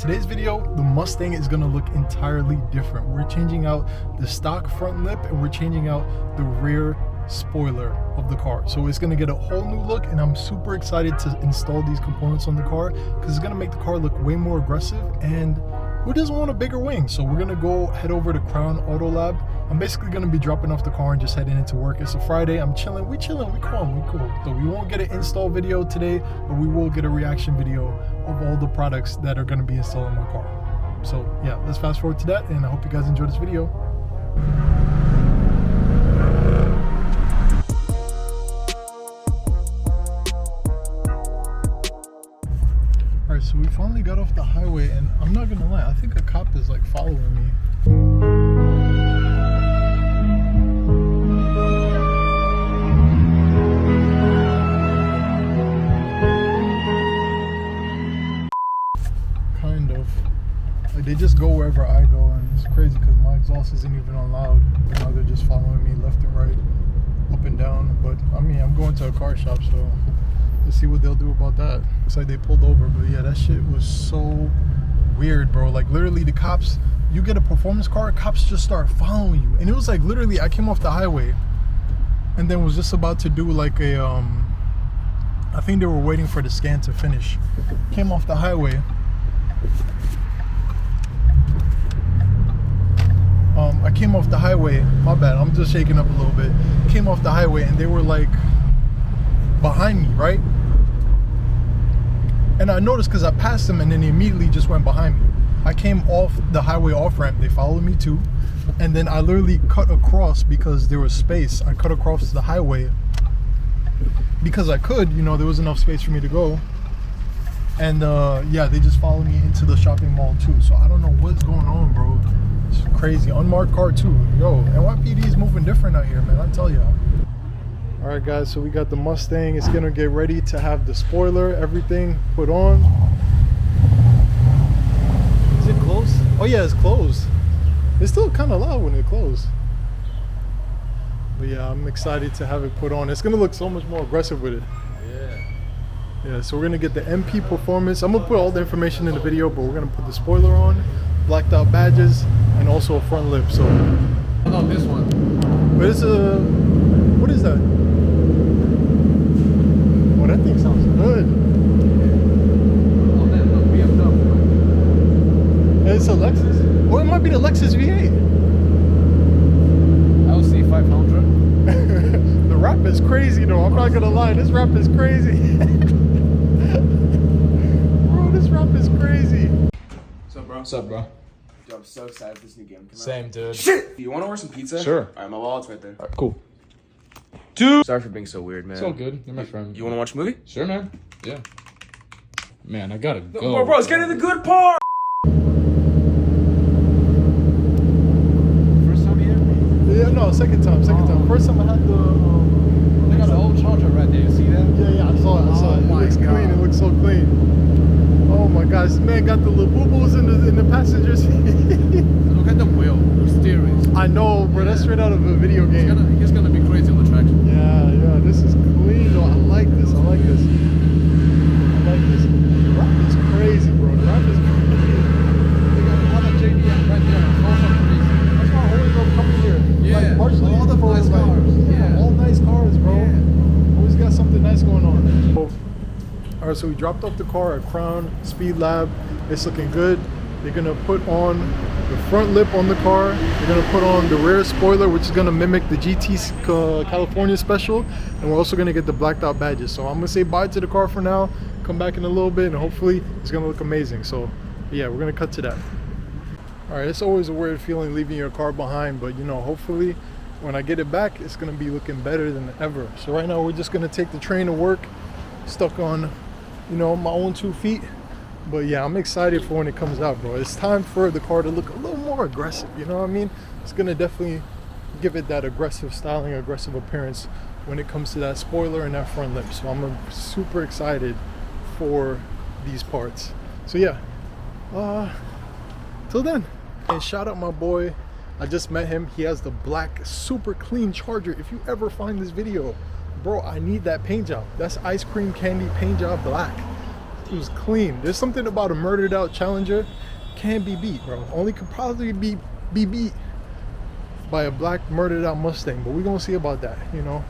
Today's video, the Mustang is gonna look entirely different. We're changing out the stock front lip and we're changing out the rear spoiler of the car. So it's gonna get a whole new look, and I'm super excited to install these components on the car because it's gonna make the car look way more aggressive. And who doesn't want a bigger wing? So we're gonna go head over to Crown Auto Lab. I'm basically gonna be dropping off the car and just heading into work. It's a Friday. I'm chilling. We calm, we cool. So we won't get an install video today, but we will get a reaction video of all the products that are gonna be installed in my car. So yeah, let's fast forward to that, and I hope you guys enjoy this video. Alright, so we finally got off the highway, and I'm not gonna lie, I think a cop is like following me. Kind of. Like, they just go wherever I go, and it's crazy because my exhaust isn't even on loud. Now they're just following me left and right, up and down. But I mean, I'm going to a car shop, so let's see what they'll do about that. Looks like they pulled over, but yeah, that shit was so weird, bro. Like, literally, the cops, you get a performance car, cops just start following you. And it was like, literally, I came off the highway and then was just about to do like a I think they were waiting for the scan to finish. Came off the highway. I came off the highway, my bad, I'm just shaking up a little bit. Came off the highway and they were like behind me, right? And I noticed because I passed them and then they immediately just went behind me. I came off the highway off ramp, they followed me too. And then I literally cut across because there was space. I cut across the highway because I could, you know, there was enough space for me to go. And yeah, they just followed me into the shopping mall too. So I don't know what's going on, bro. It's crazy. Unmarked car too. Yo, NYPD is moving different out here, man, I tell y'all. All right, guys, so we got the Mustang. It's gonna get ready to have the spoiler, everything put on. Is it closed? Oh yeah, it's closed. It's still kind of loud when it closed. But yeah, I'm excited to have it put on. It's gonna look so much more aggressive with it. Yeah, so we're gonna get the MP performance. I'm gonna put all the information in the video, but we're gonna put the spoiler on, blacked out badges, and also a front lip. So I got this one. But it's a, what is that? Oh, that thing sounds good. Oh, that look BMW. It's a Lexus. Or it might be the Lexus V8. LC 500. The rap is crazy though, I'm not gonna lie, this rap is crazy. Bro, this rap is crazy. What's up, bro? What's up, bro? Dude, I'm so excited for this new game coming out. Same, dude. Shit! Do you want to order some pizza? Sure. Alright, my wallet's right there. Alright, cool. Dude! Sorry for being so weird, man. It's all good. You're my friend. You want to watch a movie? Sure, man. Yeah. Man, I gotta go. Bro, let's get to the good part! First time you hear me? Yeah, no, second time. First time I had the... They got an old charger right there, you see that? Yeah, I saw it. It looks clean, it looks so clean. Oh my gosh, this man got the little boo-boos in the passenger seat. Look at the wheel, the steering. I know, bro, that's straight out of a video game. He's gonna be crazy on the track. Yeah, this is clean though. I like this. The rap is crazy, bro. The rap is crazy. They got another JDM right there. It's also crazy. That's why I always love coming here. Yeah, like, partially all the for, nice like, cars. Yeah, all nice cars, bro. Yeah. Always got something nice going on. All right, so we dropped off the car at Crown Speed Lab. It's looking good. They're gonna put on the front lip on the car. They're gonna put on the rear spoiler, which is gonna mimic the GT California Special. And we're also gonna get the blacked out badges. So I'm gonna say bye to the car for now. Come back in a little bit, and hopefully it's gonna look amazing. So yeah, we're gonna cut to that. All right, it's always a weird feeling leaving your car behind, but you know, hopefully when I get it back, it's gonna be looking better than ever. So right now we're just gonna take the train to work, stuck on, you know, my own 2 feet. But yeah, I'm excited for when it comes out, bro. It's time for the car to look a little more aggressive, you know what I mean? It's gonna definitely give it that aggressive styling, aggressive appearance when it comes to that spoiler and that front lip. So I'm super excited for these parts. So yeah, till then. And shout out my boy, I just met him. He has the black super clean Charger. If you ever find this video, bro, I need that paint job. That's ice cream candy paint job black. It was clean. There's something about a murdered out Challenger can't be beat, bro. Only could probably be beat by a black murdered out Mustang, but we're gonna see about that, you know.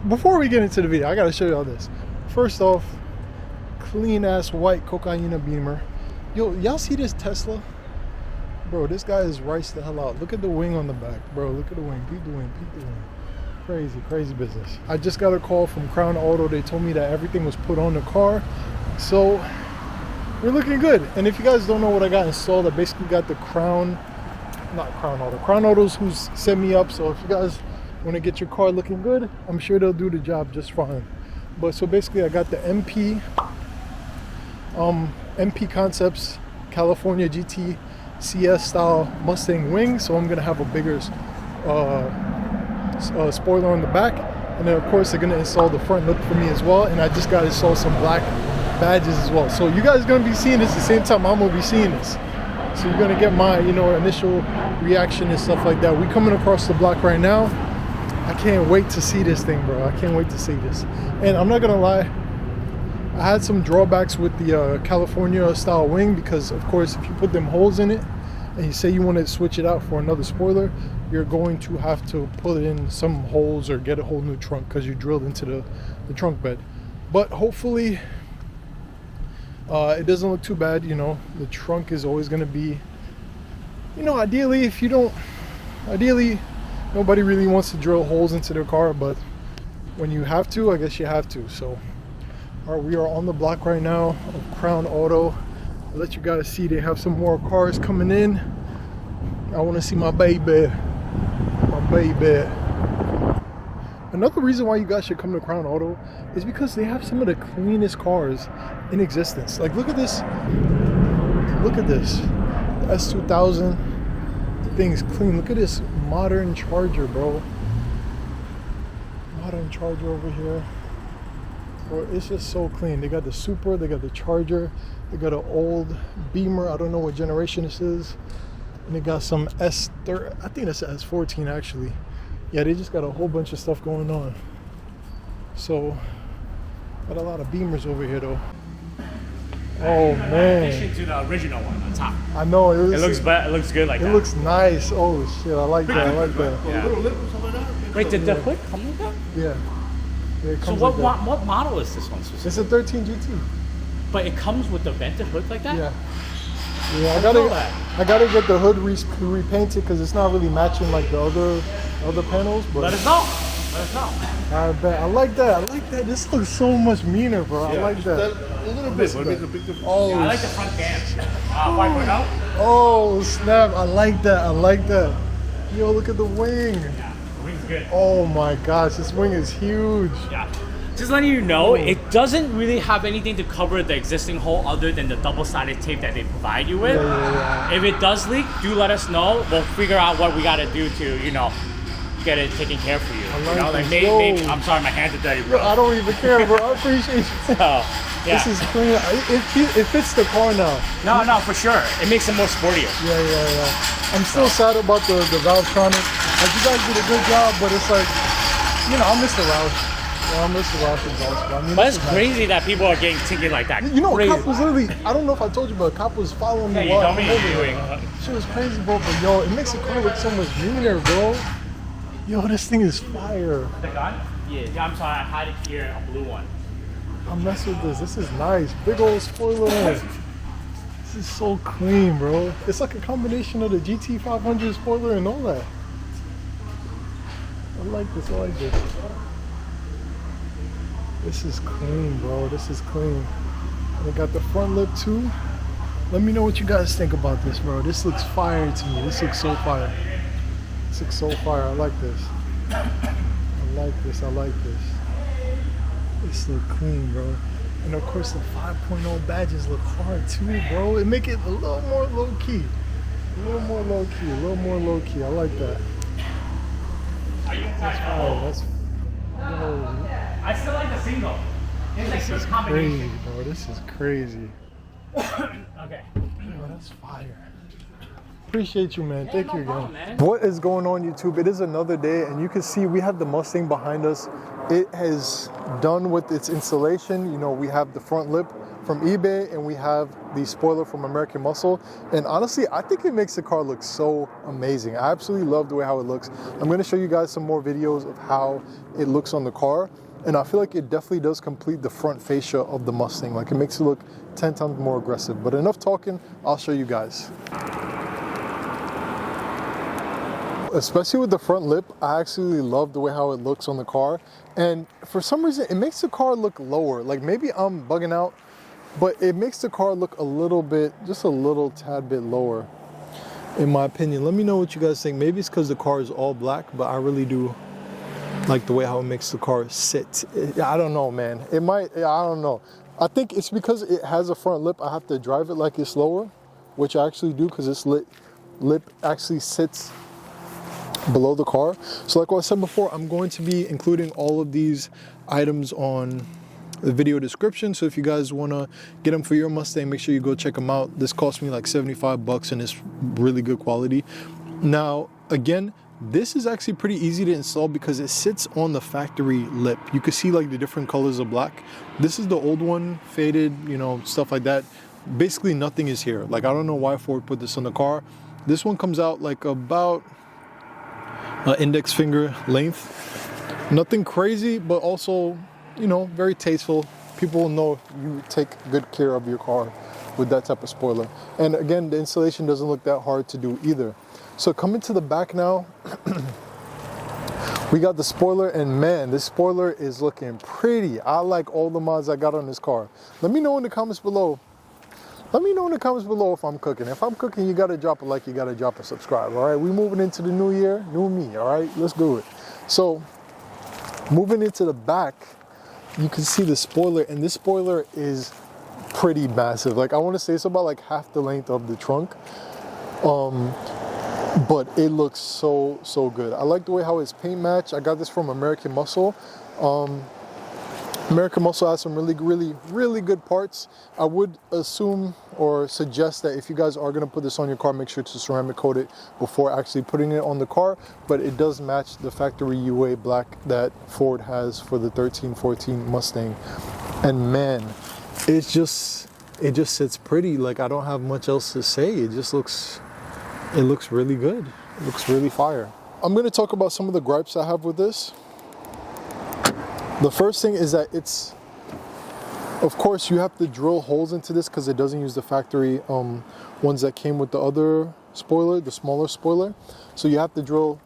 Before we get into the video, I gotta show y'all this. First off, clean ass white cocaina Beamer. Yo, y'all see this Tesla? Bro, this guy is riced the hell out. Look at the wing on the back, bro. Look at the wing. Peep the wing. Peep the wing. Crazy business. I just got a call from Crown Auto. They told me that everything was put on the car, so we're looking good. And if you guys don't know what I got installed, I basically got the Crown Auto's who's set me up. So if you guys want to get your car looking good, I'm sure they'll do the job just fine. But so basically I got the MP Concepts California GT CS style Mustang wing, so I'm gonna have a bigger spoiler on the back, and then of course they're gonna install the front lip for me as well, and I just gotta install some black badges as well. So you guys are gonna be seeing this at the same time I'm gonna be seeing this, so you're gonna get my, you know, initial reaction and stuff like that. We coming across the block right now. I can't wait to see this thing, bro. I can't wait to see this. And I'm not gonna lie, I had some drawbacks with the California style wing, because of course if you put them holes in it and you say you want to switch it out for another spoiler, you're going to have to put in some holes or get a whole new trunk because you drilled into the trunk bed. But hopefully it doesn't look too bad, you know. The trunk is always going to be, you know, ideally nobody really wants to drill holes into their car, but when you have to, I guess you have to. So all right, we are on the block right now of Crown Auto. I'll let you guys see they have some more cars coming in. I want to see my baby. Another reason why you guys should come to Crown Auto is because they have some of the cleanest cars in existence. Like, look at this. Look at this. The S2000. The thing's clean. Look at this modern Charger, bro. Modern Charger over here. Bro, it's just so clean. They got the Supra, they got the Charger, they got an old Beamer. I don't know what generation this is. And they got some S30, I think that's an S14 actually. Yeah, they just got a whole bunch of stuff going on. So, got a lot of Beamers over here though. Oh man. In addition to the original one on top. I know. It looks good like that. It looks nice. Oh shit, I like that. I like that. Yeah. Wait, did the hood come with that? Yeah. Yeah, So what model is this one specifically? It's a 13 GT. But it comes with the vented hood like that? Yeah. Yeah, I I gotta get the hood repainted because it's not really matching like the other panels. But Let us know. I bet. I like that. I like that. This looks so much meaner, bro. I like that. A little bit, but it makes a big difference. Oh, I like the front cam. 5.0? oh snap! I like that. I like that. Yo, look at the wing. Yeah, the wing's good. Oh my gosh, this wing is huge. Yeah. Just letting you know, it doesn't really have anything to cover the existing hole other than the double-sided tape that they provide you with. Yeah. If it does leak, do let us know. We'll figure out what we gotta do to, you know, get it taken care of for you. like You know, like this. maybe I'm sorry, my hands are dirty, Yo, bro. I don't even care, bro. I appreciate you. So, yeah. This is clean. It fits the car now. No, for sure. It makes it more sportier. Yeah. I'm still sad about the Valvetronic. Like, you guys did a good job, but it's like, you know, I miss the Roush. Yeah, I miss the Roush exhaust. I mean, But it's crazy that people are getting ticket like that. You know, a crazy. cop was literally, I don't know if I told you, but a cop was following me. Yeah, you while told me I'm you were over doing. there. Shit was crazy, bro. But yo, it makes the car look so much meaner, bro. Yo, this thing is fire. The gun? Yeah, I'm sorry, I had it here, a blue one. I'm messing with this. This is nice. Big old spoiler. This is so clean, bro. It's like a combination of the GT500 spoiler and all that. I like this. This is clean, bro. This is clean. And it got the front lip too. Let me know what you guys think about this, bro. This looks fire to me. This looks so fire. This looks so fire. I like this. I like this. This look clean, bro. And of course the 5.0 badges look hard too, bro. It make it a little more low key. A little more low key. I like that. That's fire. That's, yo, I still like the single. It's like this good is combination. crazy, bro. This is crazy. Okay. Yo, that's fire. Appreciate you, man. Thank no you again. problem, man. What is going on, YouTube? It is another day, and you can see we have the Mustang behind us. It has done with its installation. You know, we have the front lip from eBay, and we have the spoiler from American Muscle. And honestly, I think it makes the car look so amazing. I absolutely love the way how it looks. I'm going to show you guys some more videos of how it looks on the car. And I feel like it definitely does complete the front fascia of the Mustang. Like, it makes it look 10 times more aggressive. But enough talking, I'll show you guys. Especially with the front lip, I actually love the way how it looks on the car. And for some reason, it makes the car look lower. Like, maybe I'm bugging out, but it makes the car look a little bit, just a little tad bit lower, in my opinion. Let me know what you guys think. Maybe it's because the car is all black, but I really do like the way how it makes the car sit. I don't know, man. It might, I don't know. I think it's because it has a front lip. I have to drive it like it's lower, which I actually do, because this lip actually sits below the car. So like what I said before, I'm going to be including all of these items on the video description. So if you guys want to get them for your Mustang, make sure you go check them out. This cost me like 75 bucks and it's really good quality. Now, again, this is actually pretty easy to install because it sits on the factory lip. You can see like the different colors of black. This is the old one, faded, you know, stuff like that. Basically nothing is here. Like, I don't know why Ford put this on the car. This one comes out like about index finger length. Nothing crazy, but also, you know, very tasteful. People will know you take good care of your car with that type of spoiler. And again, the installation doesn't look that hard to do either. So coming to the back now, we got the spoiler, and man, this spoiler is looking pretty. I like all the mods I got on this car. Let me know in the comments below. Let me know in the comments below if I'm cooking. If I'm cooking, you gotta drop a like, you gotta drop a subscribe, all right? We moving into the new year, new me, all right? Let's do it. So, moving into the back, you can see the spoiler, and this spoiler is pretty massive. Like, I wanna say it's about like half the length of the trunk. But it looks so good. I like the way how it's paint matched. I got this from American Muscle. American Muscle has some really good parts. I would assume or suggest that if you guys are gonna put this on your car, make sure to ceramic coat it before actually putting it on the car. But it does match the factory UA black that Ford has for the 13-14 Mustang. And man, it just sits pretty. Like, I don't have much else to say. It looks really good. It looks really fire. I'm gonna talk about some of the gripes I have with this. The first thing is that it's, of course, you have to drill holes into this because it doesn't use the factory ones that came with the other spoiler, the smaller spoiler. So you have to drill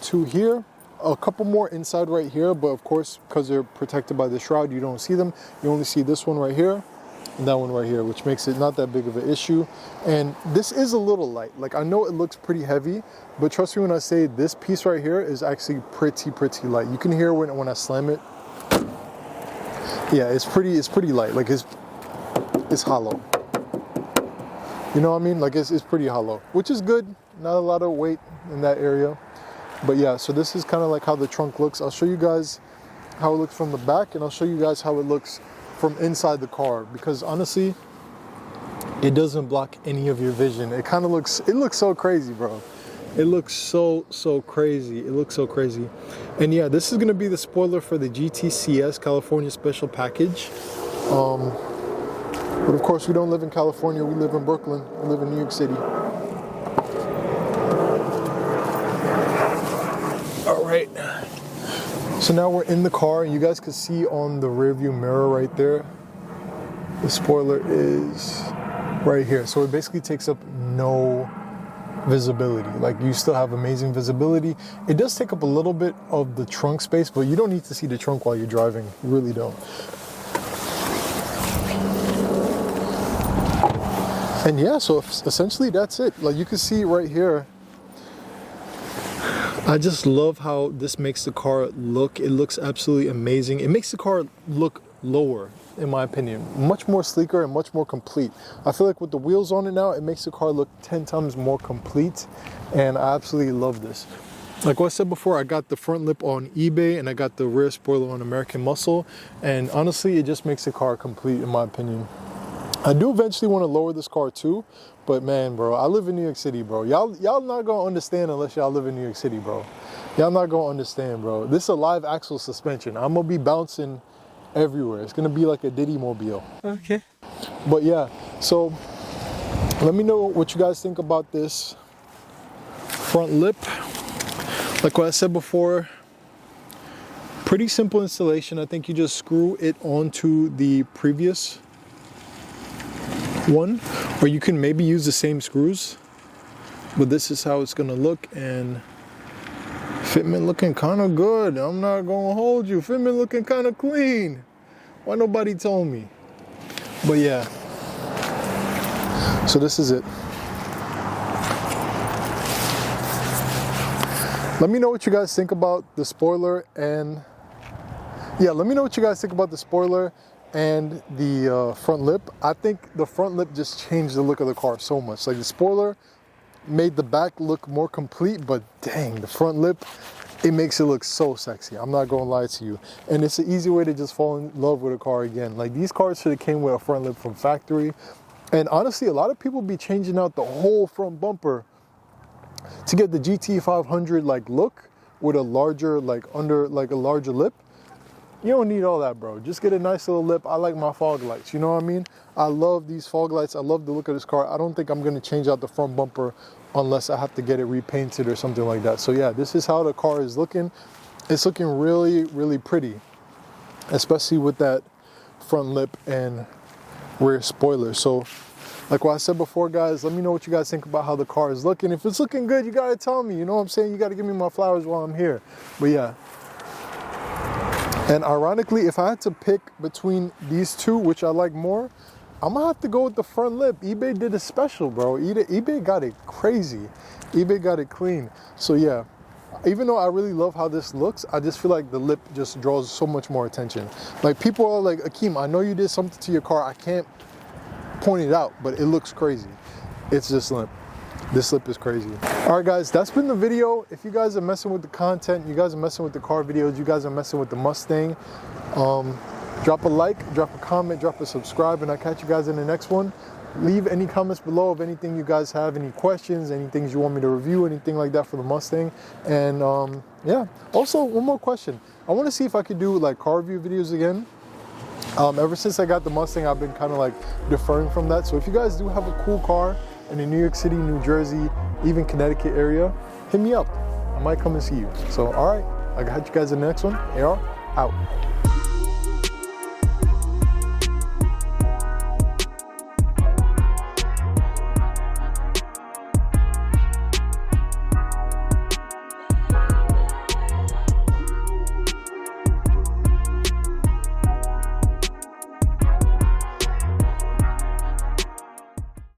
2 here, a couple more inside right here, but of course, because they're protected by the shroud, you don't see them. You only see this one right here and that one right here, which makes it not that big of an issue. And this is a little light. Like, I know it looks pretty heavy, but trust me when I say this piece right here is actually pretty light. You can hear when I slam it. Yeah, it's pretty light. Like, it's hollow. You know what I mean? Like, it's pretty hollow, which is good. Not a lot of weight in that area. But yeah, so this is kind of like how the trunk looks. I'll show you guys how it looks from the back, and I'll show you guys how it looks from inside the car, because honestly, it doesn't block any of your vision. It kind of looks, it looks so crazy, bro. It looks so crazy. It looks so crazy. And yeah, this is gonna be the spoiler for the GTCS California Special Package. But of course, we don't live in California. We live in Brooklyn. We live in New York City. All right. So now we're in the car, and you guys can see on the rear view mirror right there, the spoiler is right here. So it basically takes up no visibility. Like, you still have amazing visibility. It does take up a little bit of the trunk space, but you don't need to see the trunk while you're driving. You really don't. And yeah, so essentially that's it. Like, you can see right here, I just love how this makes the car look. It looks absolutely amazing. It makes the car look lower, in my opinion. Much more sleeker and much more complete. I feel like with the wheels on it now, it makes the car look 10 times more complete. And I absolutely love this. Like what I said before, I got the front lip on eBay and I got the rear spoiler on American Muscle. And honestly, it just makes the car complete, in my opinion. I do eventually want to lower this car too, but man, bro, I live in New York City, bro. Y'all not gonna understand unless y'all live in New York City, bro. Y'all not gonna understand, bro. This is a live axle suspension. I'm gonna be bouncing everywhere. It's gonna be like a Diddy mobile. Okay. But yeah, so let me know what you guys think about this front lip. Like what I said before, pretty simple installation. I think you just screw it onto the previous one, or you can maybe use the same screws, but this is how it's gonna look, and fitment looking kind of good. I'm not gonna hold you, fitment looking kind of clean. Why nobody told me? But yeah, so this is it. Let me know what you guys think about the spoiler, and yeah, let me know what you guys think about the spoiler and the front lip. I think the front lip just changed the look of the car so much. Like the spoiler made the back look more complete, but dang, the front lip, it makes it look so sexy. I'm not gonna lie to you. And it's an easy way to just fall in love with a car again. Like these cars should have came with a front lip from factory. And honestly, a lot of people be changing out the whole front bumper to get the GT 500 like look with a larger, like under, like a larger lip. You don't need all that, bro. Just get a nice little lip. I like my fog lights, you know what I mean? I love these fog lights. I love the look of this car. I don't think I'm gonna change out the front bumper unless I have to get it repainted or something like that. So yeah, this is how the car is looking. It's looking really, really pretty, especially with that front lip and rear spoiler. So like what I said before, guys, let me know what you guys think about how the car is looking. If it's looking good, you gotta tell me, you know what I'm saying? You gotta give me my flowers while I'm here. But yeah. And ironically, if I had to pick between these two, which I like more, I'm gonna have to go with the front lip. eBay did a special, bro. eBay got it crazy. eBay got it clean. So yeah, even though I really love how this looks, I just feel like the lip just draws so much more attention. Like people are like, Akeem, I know you did something to your car. I can't point it out, but it looks crazy. It's just lip. This lip is crazy. All right, guys, that's been the video. If you guys are messing with the content, you guys are messing with the car videos, you guys are messing with the Mustang, drop a like, drop a comment, drop a subscribe, and I'll catch you guys in the next one. Leave any comments below of anything you guys have, any questions, any things you want me to review, anything like that for the Mustang. And yeah, also one more question. I want to see if I could do like car review videos again. Ever since I got the Mustang, I've been kind of like deferring from that. So if you guys do have a cool car in the New York City, New Jersey, even Connecticut area, hit me up. I might come and see you. So, all right, I'll catch you guys in the next one. AR, out.